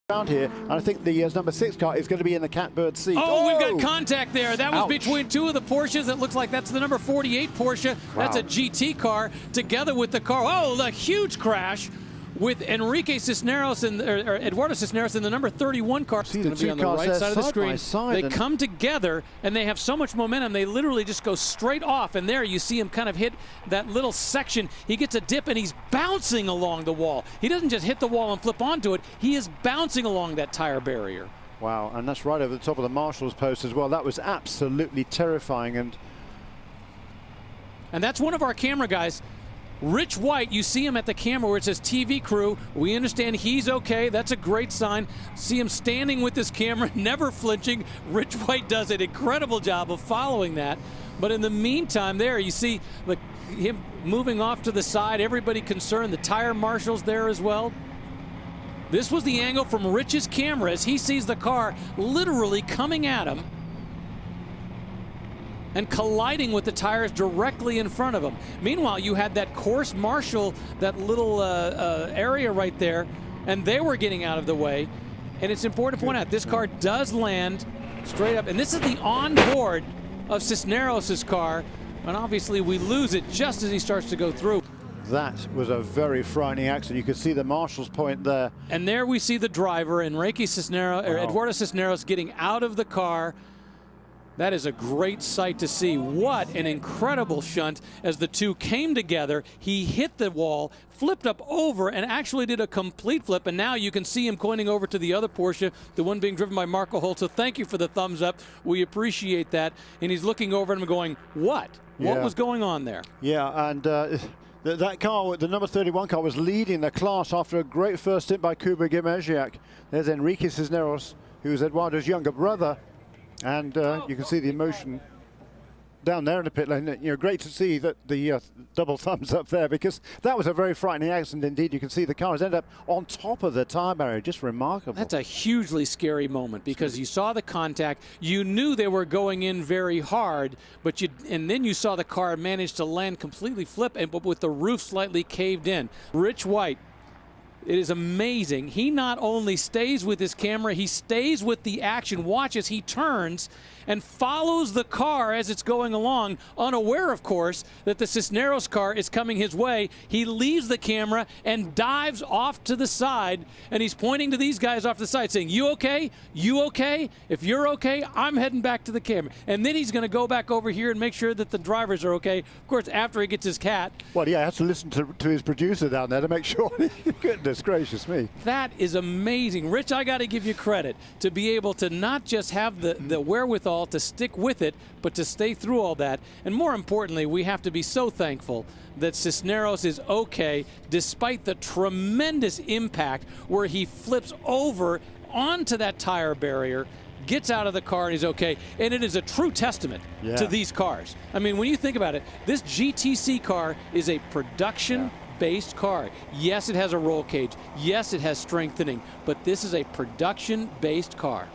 around here, and I think the number 6 car is going to be in the catbird seat. Oh, we've got contact there. That was between two of the Porsches. It looks like that's the number 48 Porsche. That's a GT car together with the car. Oh, the huge crash with Enrique Cisneros and Eduardo Cisneros in the number 31 car. It's going to be on the right side of the screen. They come together and they have so much momentum. They literally just go straight off. And there you see him kind of hit that little section. He gets a dip and he's bouncing along the wall. He doesn't just hit the wall and flip onto it. He is bouncing along that tire barrier. Wow, and that's right over the top of the marshal's post as well. That was absolutely terrifying. And that's one of our camera guys. Rich White, you see him at the camera where it says TV crew. We understand he's okay. That's a great sign. See him standing with his camera, never flinching. Rich White does an incredible job of following that. But in the meantime there, you see him moving off to the side. Everybody concerned. The tire marshal's there as well. This was the angle from Rich's camera as he sees the car literally coming at him and colliding with the tires directly in front of him. Meanwhile, you had that course marshal, that little area right there, and they were getting out of the way. And it's important to point out, this car does land straight up, and this is the onboard of Cisneros' car, and obviously we lose it just as he starts to go through. that was a very frightening accident. You could see the marshal's point there. And there we see the driver, Enrique Cisneros, or Eduardo Cisneros, getting out of the car. That is a great sight to see. What an incredible shunt as the two came together. He hit the wall, flipped up over, and actually did a complete flip. And now you can see him pointing over to the other Porsche, the one being driven by Marco Holt. So thank you for the thumbs up. We appreciate that. And he's looking over at him going, what? What was going on there? Yeah, and that car, the number 31 car, was leading the class after a great first stint by Kuba Gimerziak. There's Enrique Cisneros, who's Eduardo's younger brother. And you can see the emotion down there in the pit lane. You know, great to see that the double thumbs up there, because that was a very frightening accident indeed. You can see the car has ended up on top of the tire barrier. Just remarkable. That's a hugely scary moment, because you saw the contact. You knew they were going in very hard, but and then you saw the car manage to land completely flip, but with the roof slightly caved in. Rich White. It is amazing. He not only stays with his camera, he stays with the action. Watch as he turns and follows the car as it's going along, unaware, of course, that the Cisneros car is coming his way. He leaves the camera and dives off to the side, and he's pointing to these guys off to the side saying, you okay? You okay? If you're okay, I'm heading back to the camera. And then he's going to go back over here and make sure that the drivers are okay. Of course, after he gets his cat. Well, yeah, he has to listen to his producer down there to make sure. Goodness gracious me. That is amazing. Rich, I got to give you credit to be able to not just have the wherewithal to stick with it, but to stay through all that. And more importantly, we have to be so thankful that Cisneros is okay despite the tremendous impact where he flips over onto that tire barrier, gets out of the car, and he's okay. And it is a true testament to these cars. I mean, when you think about it, this GTC car is a production-based car. Yes, it has a roll cage. Yes, it has strengthening, but this is a production-based car.